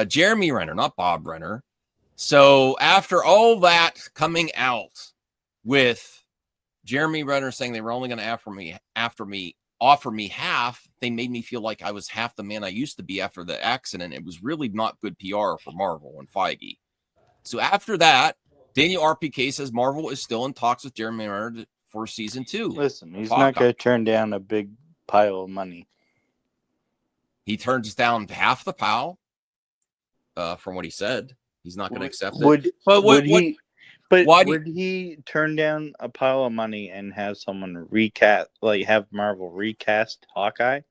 Jeremy Renner, not Bob Renner. So after all that coming out with Jeremy Renner saying they were only going to offer me half, they made me feel like I was half the man I used to be after the accident. It was really not good PR for Marvel and Feige. So after that, Daniel RPK says Marvel is still in talks with Jeremy Renner for season 2. Listen, he's not going to turn down a big pile of money. He turns down half the pile, from what he said. He's not going to accept it. Would he turn down a pile of money and have someone recast, like have Marvel recast Hawkeye?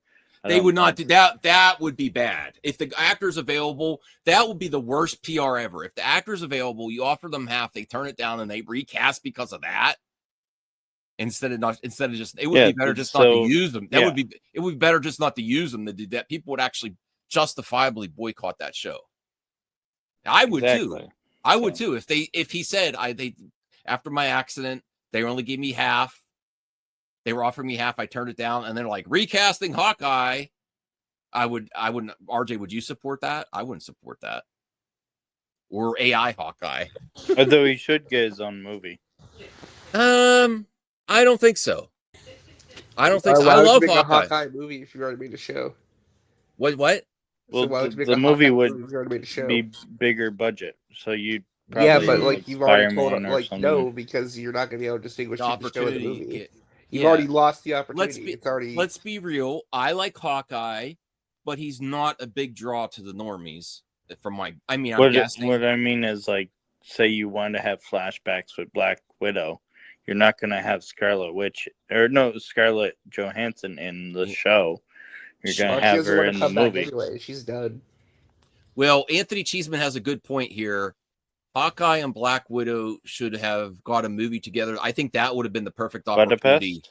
They would not do that. That would be bad. If the actor's available, that would be the worst PR ever. If the actor's available, you offer them half, they turn it down, and they recast because of that. Instead of just, it would be better just not to use them. It would be better just not to use them than do that. People would actually justifiably boycott that show. I would too. I would too. If he said after my accident, they only gave me half. They were offering me half. I turned it down, and they're like recasting Hawkeye. I wouldn't. RJ, would you support that? I wouldn't support that. Or AI Hawkeye. Although he should get his own movie. I don't think so. I don't think so. I love Hawkeye. A Hawkeye movie if you already made a show. What? Well, the movie would be bigger budget, so you'd probably but like you've already told him, like no, because you're not going to be able to distinguish the show and the movie. You've already lost the opportunity. Let's be real. I like Hawkeye, but he's not a big draw to the normies. I'm guessing. What I mean is, like, say you want to have flashbacks with Black Widow, you're not going to have Scarlet Johansson in the show. You're going to have her in the movie. Anyway. She's done. Well, Anthony Cheeseman has a good point here. Hawkeye and Black Widow should have got a movie together. I think that would have been the perfect opportunity.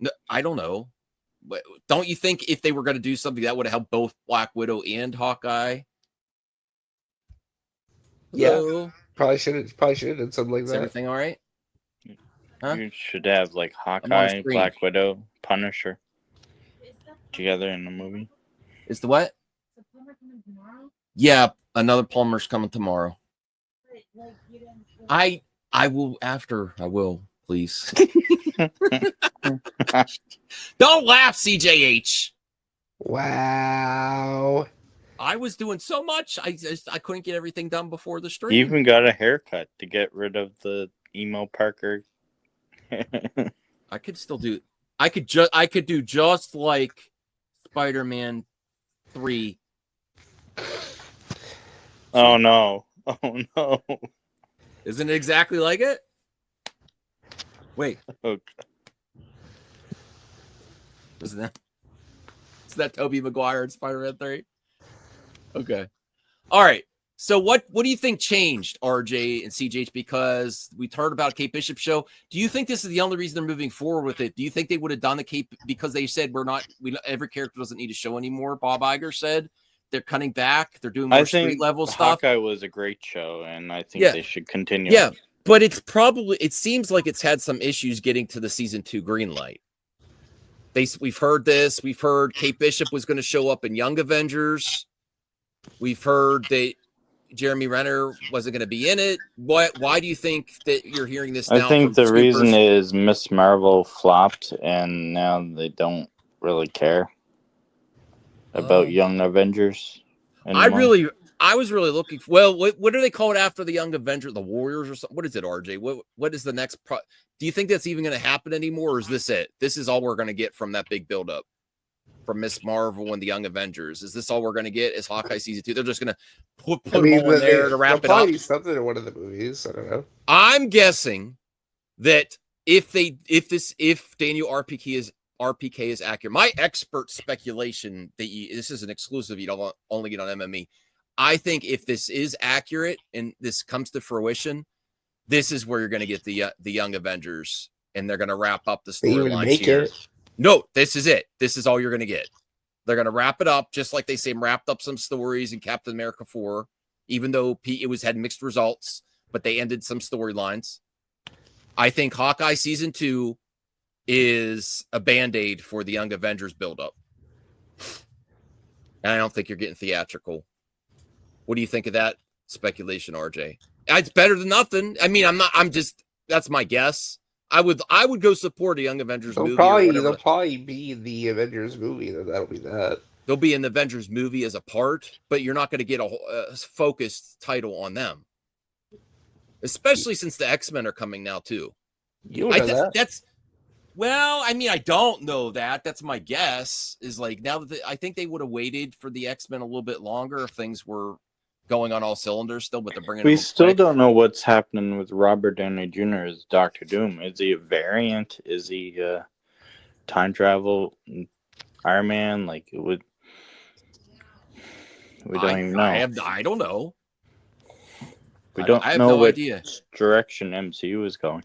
No, I don't know. But don't you think if they were going to do something that would have helped both Black Widow and Hawkeye? Yeah. Probably should have done something like that. Everything all right? Huh? You should have like Hawkeye, Black Widow, Punisher together in the movie. Is the what? Is the plumber coming tomorrow? Yeah, another plumber's coming tomorrow. I will after. I will, please. Don't laugh, CJH. Wow. I was doing so much. I couldn't get everything done before the stream. You even got a haircut to get rid of the emo Parker. I could still do. I could do just like Spider-Man 3. Oh no. Oh no. Isn't it exactly like it? Wait. Okay. Isn't that Tobey Maguire in Spider-Man 3? Okay. All right. So what do you think changed, RJ and CJH? Because we heard about Kate Bishop's show. Do you think this is the only reason they're moving forward with it? Do you think they would have done the Kate because they said every character doesn't need a show anymore? Bob Iger said they're cutting back. They're doing more street level stuff. Hawkeye was a great show, and I think they should continue. Yeah, but it seems like it's had some issues getting to the season 2 green light. We've heard this. We've heard Kate Bishop was going to show up in Young Avengers. We've heard that Jeremy Renner wasn't going to be in it. Why do you think that you're hearing this now? I think the reason is Miss Marvel flopped, and now they don't really care about Young Avengers anymore. I was really looking for, well, what do they call it after the Young Avengers? The Warriors or something? What is it, RJ? What is the next do you think that's even going to happen anymore, or is this it? This is all we're going to get from that big buildup from Miss Marvel and the Young Avengers? Is this all we're going to get? Is Hawkeye season 2? They're just going to put them all in there to wrap it up. Do something in one of the movies. I don't know. I'm guessing that if Daniel RPK is accurate, my expert speculation that this is an exclusive you don't only get on MME. I think if this is accurate and this comes to fruition, this is where you're going to get the Young Avengers, and they're going to wrap up the storylines here. No, this is it. This is all you're going to get. They're going to wrap it up just like they say wrapped up some stories in Captain America 4, even though had mixed results, but they ended some storylines. I think Hawkeye season 2 is a Band-Aid for the Young Avengers buildup. And I don't think you're getting theatrical. What do you think of that speculation, RJ? It's better than nothing. I mean, that's my guess. I would go support a Young Avengers movie. They'll probably be in the Avengers movie. That'll be that. They'll be in the Avengers movie as a part, but you're not going to get a focused title on them. Especially since the X-Men are coming now too. You know that. Well, I mean, I don't know that. That's my guess. Is like now that I think they would have waited for the X-Men a little bit longer if things were going on all cylinders still, but they're bringing. We still don't know what's happening with Robert Downey Jr. as Doctor Doom. Is he a variant? Is he time travel Iron Man? Like it would. We don't even know. I don't know. We don't know what direction MCU is going.